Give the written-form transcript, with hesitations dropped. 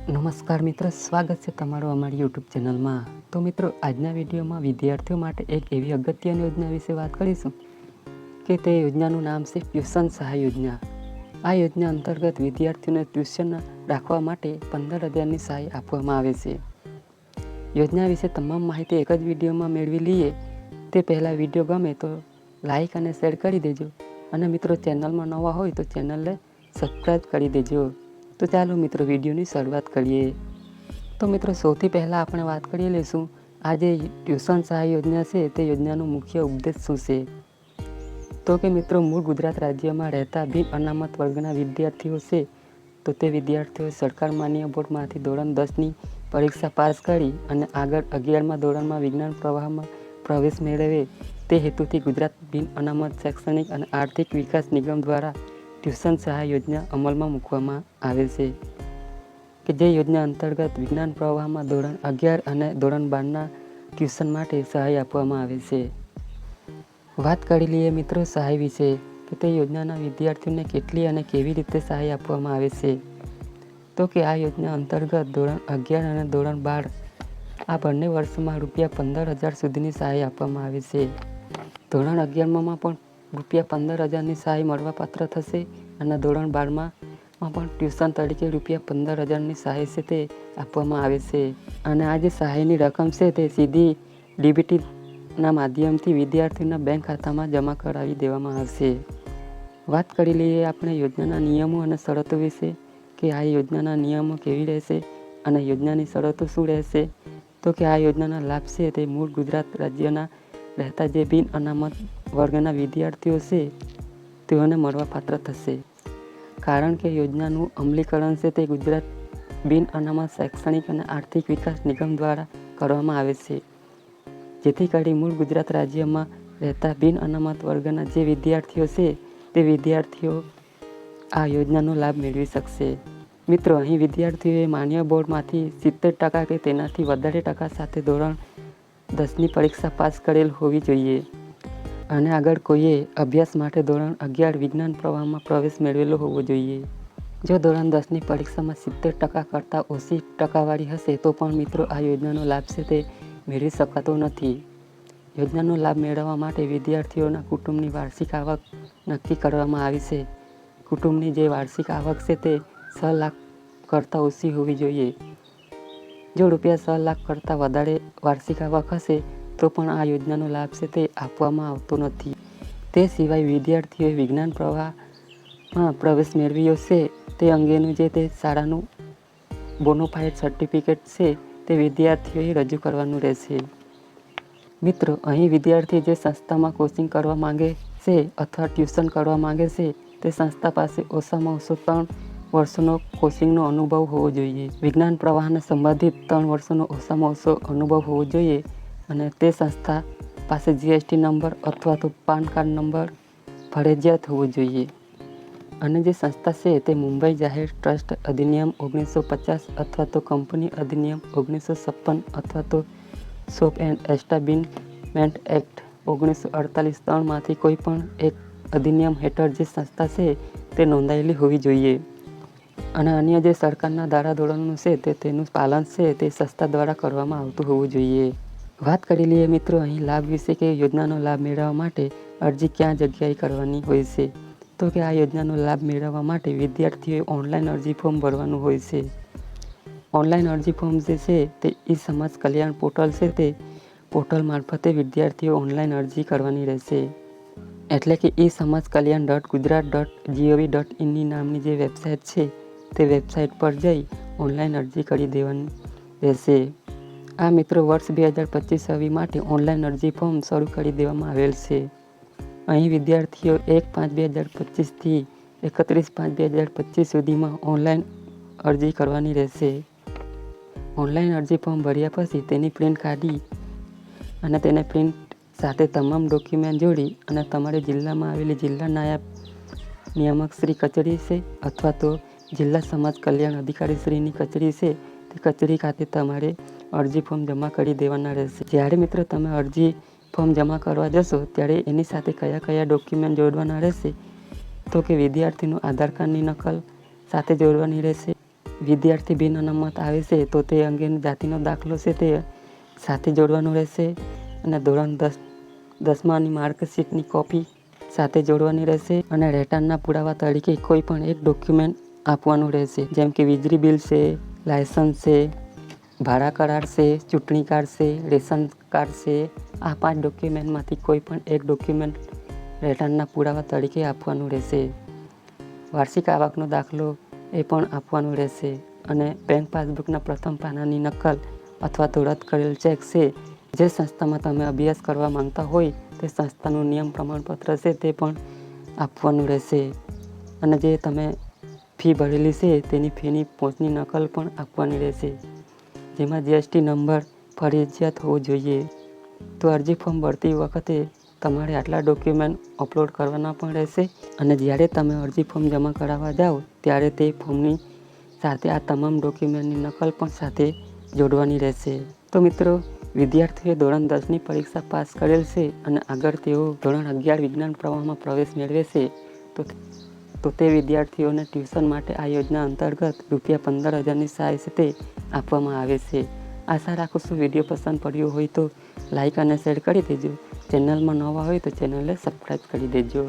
નમસ્કાર મિત્રો, સ્વાગત છે તમારું અમારી યુટ્યુબ ચેનલમાં. તો મિત્રો, આજના વિડીયોમાં વિદ્યાર્થીઓ માટે એક એવી અગત્યની યોજના વિશે વાત કરીશું કે તે યોજનાનું નામ છે ટ્યુશન સહાય યોજના. આ યોજના અંતર્ગત વિદ્યાર્થીઓને ટ્યુશન રાખવા માટે 15,000ની સહાય આપવામાં આવે છે. યોજના વિશે તમામ માહિતી એક જ વિડીયોમાં મેળવી લઈએ તે પહેલાં વિડીયો ગમે તો લાઈક અને શેર કરી દેજો, અને મિત્રો ચેનલમાં નવા હોય તો ચેનલને સબસ્ક્રાઈબ કરી દેજો. તો ચાલો મિત્રો વિડીયોની શરૂઆત કરીએ. તો મિત્રો, સૌથી પહેલાં આપણે વાત કરી લઈશું આ જે ટ્યુશન સહાય યોજના છે તે યોજનાનો મુખ્ય ઉદ્દેશ શું છે. તો કે મિત્રો, મૂળ ગુજરાત રાજ્યમાં રહેતા બિન અનામત વર્ગના વિદ્યાર્થીઓ છે તો તે વિદ્યાર્થીઓ સરકાર માન્ય બોર્ડમાંથી ધોરણ 10ની પરીક્ષા પાસ કરી અને આગળ 11મા ધોરણમાં વિજ્ઞાન પ્રવાહમાં પ્રવેશ મેળવે તે હેતુથી ગુજરાત બિન અનામત શૈક્ષણિક અને આર્થિક વિકાસ નિગમ દ્વારા ટ્યુશન સહાય યોજના અમલમાં મૂકવામાં આવે છે કે જે યોજના અંતર્ગત વિજ્ઞાન પ્રવાહમાં ધોરણ 11 અને ધોરણ 12ના ટ્યુશન માટે સહાય આપવામાં આવે છે. વાત કરી લઈએ મિત્રો સહાય વિશે કે તે યોજનાના વિદ્યાર્થીઓને કેટલી અને કેવી રીતે સહાય આપવામાં આવે છે. તો કે આ યોજના અંતર્ગત ધોરણ 11 અને ધોરણ 12 આ બંને વર્ષમાં ₹15,000 સુધીની સહાય આપવામાં આવે છે. ધોરણ 11માં પણ ₹15,000ની સહાય મળવાપાત્ર થશે અને ધોરણ 12માં પણ ટ્યુશન તરીકે ₹15,000ની સહાય છે તે આપવામાં આવે છે. અને આ જે સહાયની રકમ છે તે સીધી ડીબીટીના માધ્યમથી વિદ્યાર્થીઓના બેંક ખાતામાં જમા કરાવી દેવામાં આવશે. વાત કરી લઈએ આપણે યોજનાના નિયમો અને શરતો વિશે કે આ યોજનાના નિયમો કેવી રહેશે અને યોજનાની શરતો શું રહેશે. તો કે આ યોજનાના લાભ છે તે મૂળ ગુજરાત રાજ્યના રહેતા જે બિન અનામત વર્ગના વિદ્યાર્થીઓ છે તેઓને મળવાપાત્ર થશે, કારણ કે યોજનાનું અમલીકરણ છે તે ગુજરાત બિન અનામત શૈક્ષણિક અને આર્થિક વિકાસ નિગમ દ્વારા કરવામાં આવે છે, જેથી કરી મૂળ ગુજરાત રાજ્યમાં રહેતા બિન અનામત વર્ગના જે વિદ્યાર્થીઓ છે તે વિદ્યાર્થીઓ આ યોજનાનો લાભ મેળવી શકશે. મિત્રો, અહીં વિદ્યાર્થીઓએ માન્ય બોર્ડમાંથી 70% કે તેનાથી વધારે ટકા સાથે ધોરણ 10ની પરીક્ષા પાસ કરેલ હોવી જોઈએ અને આગળ કોઈએ અભ્યાસ માટે ધોરણ 11 વિજ્ઞાન પ્રવાહમાં પ્રવેશ મેળવેલો હોવો જોઈએ. જો ધોરણ 10ની પરીક્ષામાં 70% કરતાં ઓછી ટકાવારી હશે તો પણ મિત્રો આ યોજનાનો લાભ છે તે મેળવી શકાતો નથી. યોજનાનો લાભ મેળવવા માટે વિદ્યાર્થીઓના કુટુંબની વાર્ષિક આવક નક્કી કરવામાં આવી છે. કુટુંબની જે વાર્ષિક આવક છે તે 6 લાખ કરતાં ઓછી હોવી જોઈએ. જો ₹6 લાખ કરતાં વધારે વાર્ષિક આવક હશે તો પણ આ યોજનાનો લાભ છે તે આપવામાં આવતો નથી. તે સિવાય વિદ્યાર્થીઓએ વિજ્ઞાન પ્રવાહમાં પ્રવેશ મેળવ્યો છે તે અંગેનું જે તે શાળાનું બોનોફાઇડ સર્ટિફિકેટ છે તે વિદ્યાર્થીઓએ રજૂ કરવાનું રહેશે. મિત્રો, અહીં વિદ્યાર્થી જે સંસ્થામાં કોચિંગ કરવા માંગે છે અથવા ટ્યુશન કરવા માંગે છે તે સંસ્થા પાસે ઓછામાં ઓછો 3 વર્ષનો કોચિંગનો અનુભવ હોવો જોઈએ. વિજ્ઞાન પ્રવાહને સંબંધિત 3 વર્ષનો ઓછામાં ઓછો અનુભવ હોવો જોઈએ અને તે સંસ્થા પાસે GST નંબર અથવા તો પાન કાર્ડ નંબર ફરજિયાત હોવો જોઈએ. અને જે સંસ્થા છે તે મુંબઈ જાહેર ટ્રસ્ટ અધિનિયમ 1950 અથવા તો કંપની અધિનિયમ 1956 અથવા તો શોપ એન્ડ એસ્ટાબ્લિશમેન્ટ એક્ટ 1948 માંથી કોઈ પણ એક અધિનિયમ હેઠળ જે સંસ્થા છે તે નોંધાયેલી હોવી જોઈએ. અને અન્ય જે સરકારના ધારાધોરણો છે તેનું પાલન છે તે સંસ્થા દ્વારા કરવામાં આવતું હોવું જોઈએ. વાત કરી લઈએ મિત્રો અહીં લાભ વિશે કે યોજનાનો લાભ મેળવવા માટે અરજી ક્યાં જગ્યાએ કરવાની હોય છે. તો કે આ યોજનાનો લાભ મેળવવા માટે વિદ્યાર્થીઓએ ઓનલાઈન અરજી ફોર્મ ભરવાનું હોય છે. ઓનલાઈન અરજી ફોર્મ જે છે તે સમાજ કલ્યાણ પોર્ટલ છે તે પોર્ટલ મારફતે વિદ્યાર્થીઓ ઓનલાઈન અરજી કરવાની રહેશે. એટલે કે સમાજ કલ્યાણ.gujarat.gov.in નામની જે વેબસાઇટ છે તે વેબસાઇટ પર જઈ ઓનલાઈન અરજી કરી દેવાની રહેશે. આ મિત્રો વર્ષ 2025 માટે ઓનલાઈન અરજી ફોર્મ શરૂ કરી દેવામાં આવેલ છે. અહીં વિદ્યાર્થીઓ 1/5/2025થી 31/5/2025 સુધીમાં ઓનલાઈન અરજી કરવાની રહેશે. ઓનલાઈન અરજી ફોર્મ ભર્યા પછી તેની પ્રિન્ટ કાઢી અને તેને પ્રિન્ટ સાથે તમામ ડોક્યુમેન્ટ જોડી અને તમારે જિલ્લામાં આવેલી જિલ્લા નાયબ નિયામક શ્રી કચેરી છે અથવા તો જિલ્લા સમાજ કલ્યાણ અધિકારી શ્રીની કચેરી છે તે કચેરી ખાતે તમારે અરજી ફોર્મ જમા કરી દેવાના રહેશે. જ્યારે મિત્રો તમે અરજી ફોર્મ જમા કરવા જશો ત્યારે એની સાથે કયા કયા ડોક્યુમેન્ટ જોડવાના રહેશે તો કે વિદ્યાર્થીનું આધાર કાર્ડની નકલ સાથે જોડવાની રહેશે, વિદ્યાર્થી બિન અનામત આવે છે તો તે અંગેનો જાતિનો દાખલો છે તે સાથે જોડવાનો રહેશે અને ધોરણ 10માની માર્કશીટની કોપી સાથે જોડવાની રહેશે અને રિટર્નના પુરાવા તરીકે કોઈ પણ એક ડોક્યુમેન્ટ આપવાનું રહેશે, જેમ કે વીજળી બિલ છે, લાયસન્સ છે, ભાડા કરાર છે, ચૂંટણી કાર્ડ છે, રેશન કાર્ડ છે. આ 5 ડોક્યુમેન્ટમાંથી કોઈ પણ એક ડોક્યુમેન્ટ રિટર્નના પુરાવા તરીકે આપવાનું રહેશે. વાર્ષિક આવકનો દાખલો એ પણ આપવાનું રહેશે અને બેંક પાસબુકના પ્રથમ પાનાની નકલ અથવા તો રદ કરેલ ચેક છે. જે સંસ્થામાં તમે અભ્યાસ કરવા માંગતા હોય તે સંસ્થાનું નિયમ પ્રમાણપત્ર છે તે પણ આપવાનું રહેશે અને જે તમે ફી ભરેલી છે તેની ફીની પોંચની નકલ પણ આપવાની રહેશે, જેમાં GST નંબર ફરજિયાત હોવો જોઈએ. તો અરજી ફોર્મ ભરતી વખતે તમારે આટલા ડોક્યુમેન્ટ અપલોડ કરવાના પણ રહેશે અને જ્યારે તમે અરજી ફોર્મ જમા કરાવવા જાઓ ત્યારે તે ફોર્મની સાથે આ તમામ ડોક્યુમેન્ટની નકલ પણ સાથે જોડવાની રહેશે. તો મિત્રો, વિદ્યાર્થીઓએ ધોરણ 10ની પરીક્ષા પાસ કરેલ છે અને આગળ તેઓ ધોરણ 11 વિજ્ઞાન પ્રવાહમાં પ્રવેશ મેળવે છે તો તે વિદ્યાર્થીઓને ટ્યુશન માટે આ યોજના અંતર્ગત ₹15,000ની સહાય છે તે આપવામાં આવે છે. આશા રાખું છું વિડીયો પસંદ પડ્યો હોય તો લાઈક અને શેર કરી દેજો. ચેનલમાં નવા હોય તો ચેનલને સબસ્ક્રાઈબ કરી દેજો.